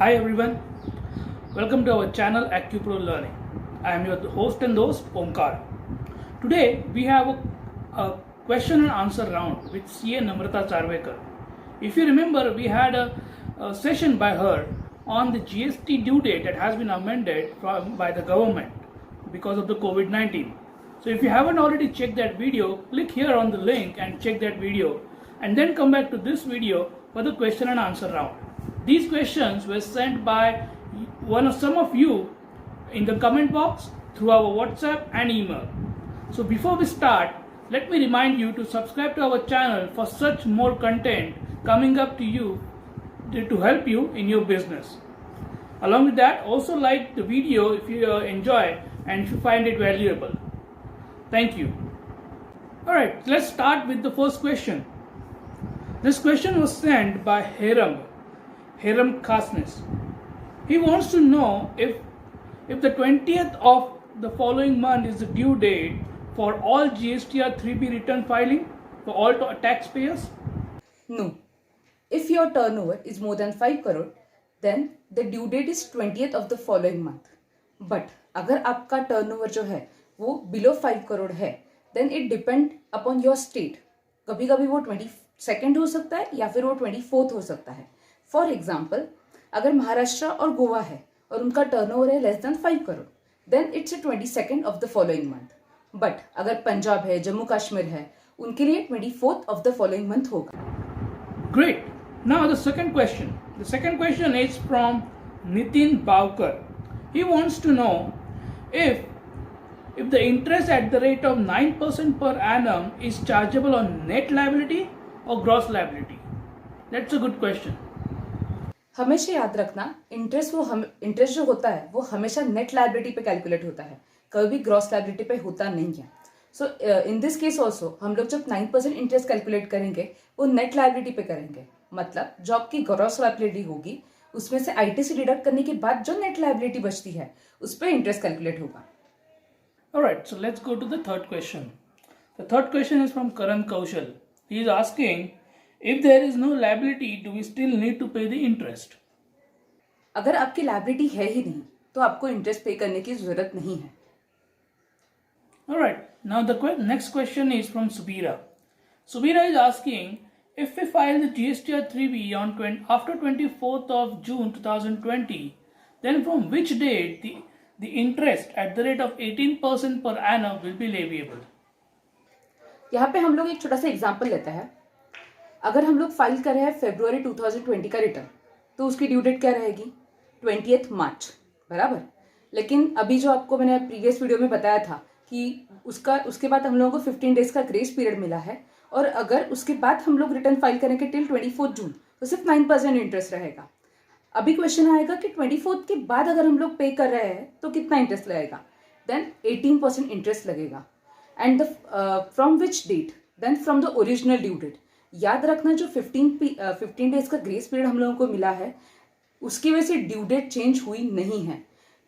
Hi everyone, welcome to our channel AccuPro Learning. I am your host and host Omkar. Today we have a question and answer round with CA Namrata Charvekar. If you remember, we had a session by her on the GST due date that has been amended by the government because of the COVID-19. So if you haven't already checked that video, click here on the link and check that video and then come back to this video for the question and answer round. These questions were sent by some of you in the comment box through our WhatsApp and email. So before we start, let me remind you to subscribe to our channel for such more content coming up to you to help you in your business. Along with that, also like the video if you enjoy and if you find it valuable. Thank you. Alright, let's start with the first question. This question was sent by Hiram Khasnes. He wants to know if the 20th of the following month is the due date for all GSTR 3B return filing for all taxpayers. No. If your turnover is more than 5 crore, then the due date is 20th of the following month. But अगर आपका turnover जो है वो below 5 crore है, then it depend upon your state. कभी कभी वो 22nd हो सकता है या फिर वो 24th हो सकता है. फॉर एग्जाम्पल, अगर महाराष्ट्र और गोवा है और उनका टर्नओवर है less than 5 crore, then it's 22nd of the following month. But अगर पंजाब है, जम्मू कश्मीर है, उनके लिए 24th of the following month होगा. Great. Now the second question. The second question is from Nitin Bavkar. He wants to know if the interest at the rate of 9% per annum is chargeable on net liability or gross liability. That's a good question. हमेशा याद रखना, interest जो होता है वो हमेशा net liability पे calculate होता है, कभी ग्रॉस लायबिलिटी पे होता नहीं है. सो इन दिस केस ऑल्सो हम लोग जब 9% इंटरेस्ट कैलकुलेट करेंगे वो नेट लायबिलिटी पे करेंगे. मतलब जो आपकी ग्रॉस लायबिलिटी होगी उसमें से आईटीसी डिडक्ट करने के बाद जो नेट लायबिलिटी बचती है उस पर इंटरेस्ट कैलकुलेट होगा. Alright, so let's go to the third question. The third question is from Karan Kaushal. He is asking, if there is no liability, do we still need to pay the interest? अगर आपकी liability है ही नहीं तो आपको interest पे करने की जरूरत नहीं है. Alright, now the next question is from Subira. Subira is asking, if we file the GSTR 3B after 24th of June 2020, then from which date the interest at the rate of 18% per annum will be leviable? यहाँ पे हम लोग एक छोटा सा example लेते हैं. अगर हम लोग फाइल कर रहे हैं February 2020 का रिटर्न, तो उसकी ड्यू डेट क्या रहेगी? 20th मार्च, बराबर. लेकिन अभी जो आपको मैंने प्रीवियस वीडियो में बताया था कि उसके बाद हम लोगों को 15 डेज का ग्रेस पीरियड मिला है, और अगर उसके बाद हम लोग रिटर्न फाइल करेंगे टिल 24 जून तो सिर्फ 9% इंटरेस्ट रहेगा. अभी क्वेश्चन आएगा कि 24th के बाद अगर हम लोग पे कर रहे हैं तो कितना इंटरेस्ट लगेगा? देन 18% इंटरेस्ट लगेगा. And from which date? Then from the original due date. याद रखना, जो 15 डेज का ग्रेस पीरियड हम लोगों को मिला है उसकी वजह से ड्यू डेट चेंज हुई नहीं है.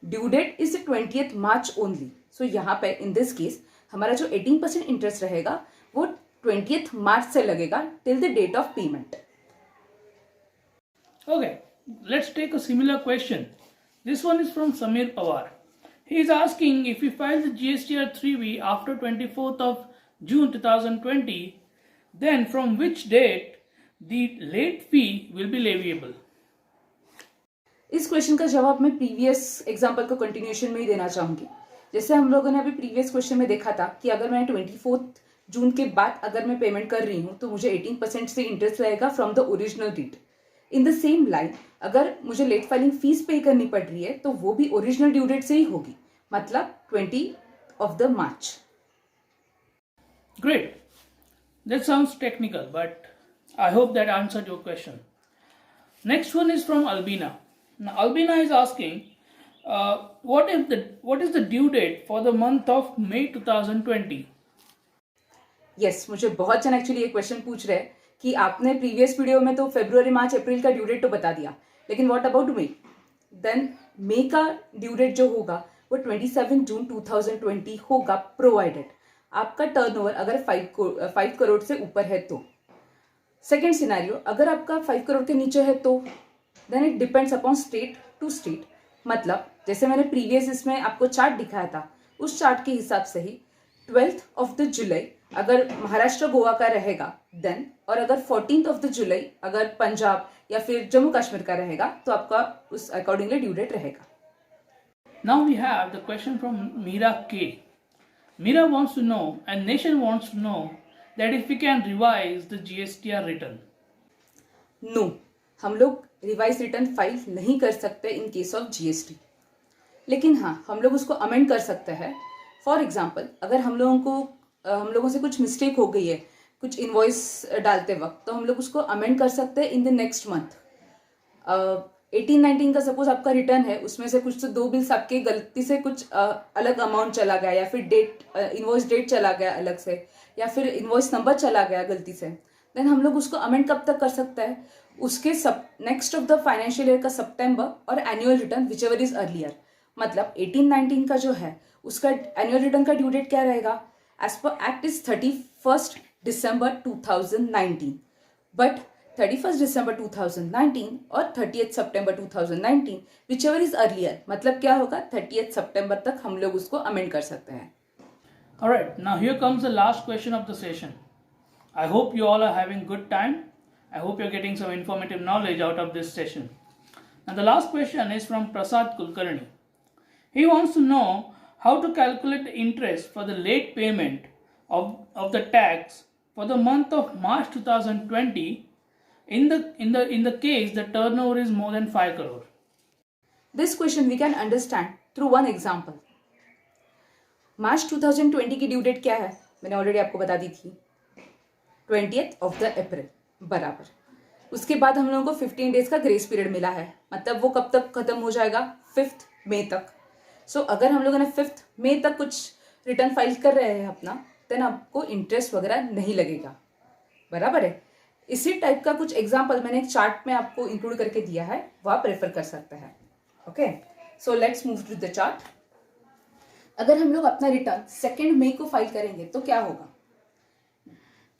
Due date is 20th March only. So यहाँ पे इन दिस केस हमारा जो 18% इंटरेस्ट रहेगा वो 20th मार्च से लगेगा till the date of payment. Okay, let's take a similar question. This one is from Samir Pawar. He is asking, if we file the GSTR 3B after 24th of June 2020, then from which date the late fee will be leviable? इस question का जवाब मैं previous example को continuation में ही देना चाहूंगी. जैसे हम लोगों ने अभी प्रीवियस क्वेश्चन में देखा था कि अगर मैं 24th जून के बाद अगर मैं पेमेंट कर रही हूँ तो मुझे 18% से इंटरेस्ट लगेगा from the original date. In the same line, अगर मुझे लेट फाइलिंग फीस पे करनी पड़ रही है तो वो भी ओरिजिनल ड्यू डेट से ही होगी, मतलब 20 of the March. Great. That sounds technical, but I hope that answered your question. Next one is from Albina. Now, Albina is asking, what is the due date for the month of May 2020? Yes, मुझे बहुत जन actually ये question पूछ रहे हैं कि आपने previous video में तो फरवरी, मार्च, अप्रैल का ड्यू डेट तो बता दिया, लेकिन व्हाट अबाउट मे? देन मे का ड्यू डेट जो होगा वो 27 जून 2020 होगा, प्रोवाइडेड आपका टर्नओवर अगर 5 करोड़ से ऊपर है तो. सेकेंड सिनेरियो, अगर आपका 5 करोड़ के नीचे है तो then it depends upon state to state. मतलब जैसे मैंने प्रीवियस इसमें आपको चार्ट दिखाया था, उस चार्ट के हिसाब से ही 12th ऑफ द जुलाई अगर महाराष्ट्र गोवा का रहेगा देन, और अगर 14th ऑफ द जुलाई अगर पंजाब या फिर जम्मू कश्मीर का रहेगा तो आपका उस अकॉर्डिंगली ड्यू डेट रहेगा। Now we have the question from Meera K. Meera wants to know, and Nation wants to know, that if we can revise the GSTR return. No, हम लोग रिवाइज रिटर्न फाइल नहीं कर सकते in case of GST, लेकिन हाँ हम लोग उसको अमेंड कर सकते हैं। फॉर एग्जाम्पल अगर हम लोगों से कुछ मिस्टेक हो गई है कुछ इनवॉइस डालते वक्त, तो हम लोग उसको अमेंड कर सकते हैं इन द नेक्स्ट मंथ। 18-19 का सपोज आपका रिटर्न है, उसमें से कुछ तो 2 बिल्स आपके गलती से कुछ अलग अमाउंट चला गया, या फिर डेट इनवॉइस डेट चला गया अलग से, या फिर इनवॉइस नंबर चला गया गलती से, देन हम लोग उसको अमेंड कब तक कर सकते हैं? उसके next of the financial year का सितंबर और annual return whichever is earlier. मतलब 18-19 का जो है उसका एनुअल रिटर्न का ड्यू डेट क्या रहेगा? As per act is 31st December 2019, but 31st December 2019 और 30th September 2019 whichever is earlier, मतलब क्या होगा 30th September तक हम लोग उसको अमेंड कर सकते हैं। Alright, now here comes the last question of the session. I hope you all are having good time. I hope you're getting some informative knowledge out of this session. Now the last question is from Prasad Kulkarni. He wants to know how to calculate the interest for the late payment of the tax for the month of March 2020 in the case the turnover is more than 5 crore. This question we can understand through one example. मार्च 2020 की due date क्या है? मैंने already आपको बता दी थी, 20th of the April बराबर। उसके बाद हम लोगों को 15 डेज का ग्रेस पीरियड मिला है, मतलब वो कब तक खत्म हो जाएगा? 5th मई तक। सो अगर हम लोगों ने 5th मई तक कुछ रिटर्न फाइल कर रहे हैं अपना, देन आपको इंटरेस्ट वगैरह नहीं लगेगा, बराबर है। इसी टाइप का कुछ एग्जाम्पल मैंने एक चार्ट में आपको इंक्लूड करके दिया है, वो आप रेफर कर सकते हैं। Okay, so let's move to the chart. अगर हम लोग अपना रिटर्न 2 मई को फाइल करेंगे तो क्या होगा?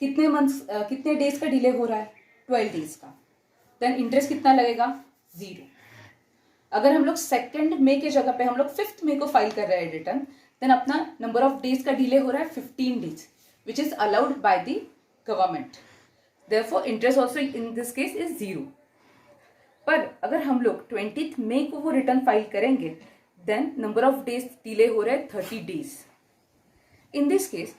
कितने डेज का डिले हो रहा है? 12 डेज का। देन इंटरेस्ट कितना लगेगा? 0। अगर हम लोग 2 मई के जगह पे हम लोग 5th मई को फाइल कर रहे हैं रिटर्न, देन अपना नंबर ऑफ डेज का डिले हो रहा है 15 days, which is allowed by the government. Therefore interest also in this case is 0। पर अगर हम लोग 20th मई को वो रिटर्न फाइल करेंगे, then number of days delay हो रहे हैं 30 days. In this case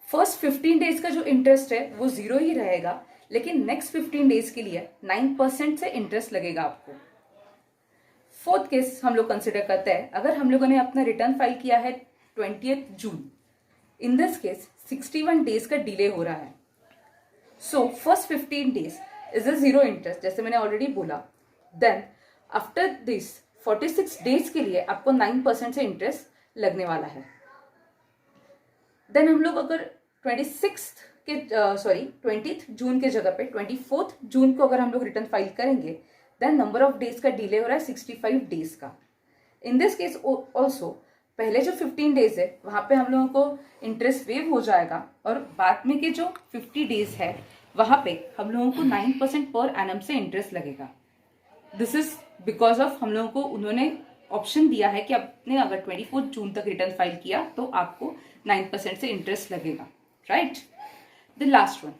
first 15 days का जो इंटरेस्ट है वो 0 ही रहेगा, लेकिन नेक्स्ट 15 डेज के लिए 9% से इंटरेस्ट लगेगा आपको। फोर्थ केस हम लोग कंसिडर करते हैं, अगर हम लोगों ने अपना रिटर्न फाइल किया है 20th June, in this case 61 days का डिले हो रहा है। So first 15 days is a 0 interest, जैसे मैंने ऑलरेडी बोला। देन आफ्टर दिस 46 डेज के लिए आपको 9% से इंटरेस्ट लगने वाला है। देन हम लोग अगर 20th जून के जगह पे 24th जून को अगर हम लोग रिटर्न फाइल करेंगे, देन नंबर ऑफ डेज का डिले हो रहा है 65 डेज का। इन दिस केस ऑल्सो पहले जो 15 डेज है वहां पे हम लोगों को इंटरेस्ट वेव हो जाएगा, और बाद में के जो 50 डेज है वहां पे हम लोगों को 9% पर एनम से इंटरेस्ट लगेगा। दिस इज बिकॉज ऑफ हम लोगों को उन्होंने ऑप्शन दिया है कि आपने अगर 24 जून तक रिटर्न फाइल किया तो आपको 9% से इंटरेस्ट लगेगा, राइट। द लास्ट वन,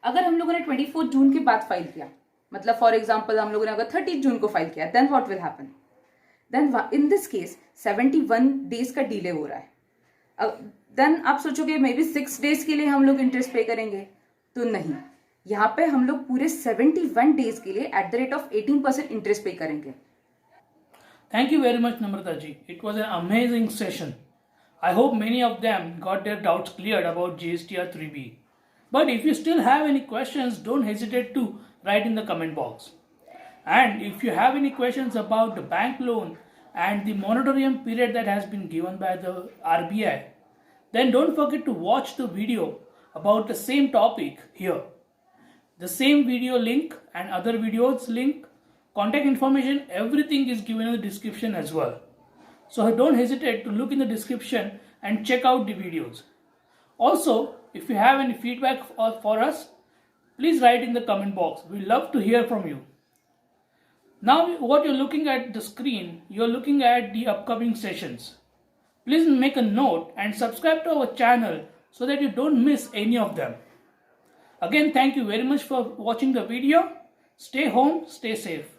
अगर हम लोगों ने 24 जून के बाद फाइल किया, मतलब फॉर एग्जाम्पल हम लोगों ने अगर 30 जून को फाइल किया, then what will happen? Then in this case 71 days का डिले हो रहा है। देन आप सोचोगे मे बी 6 डेज के लिए हम लोग इंटरेस्ट पे करेंगे, तो नहीं, यहाँ पे हम लोग पूरे 71 डेज के लिए at the rate of 18% interest पे करेंगे। Thank you very much, Namrata ji. It was an amazing session. I hope many of them got their doubts cleared about GSTR 3B. But if you still have any questions, don't hesitate to write in the comment box. And if you have any questions about the bank loan and the moratorium period that has been given by the RBI, then don't forget to watch the video about the same topic here. The same video link and other videos link, contact information, everything is given in the description as well. So don't hesitate to look in the description and check out the videos. Also, if you have any feedback for us, please write in the comment box. We love to hear from you. Now what you're looking at the screen, you're looking at the upcoming sessions. Please make a note and subscribe to our channel so that you don't miss any of them. Again, thank you very much for watching the video. Stay home, stay safe.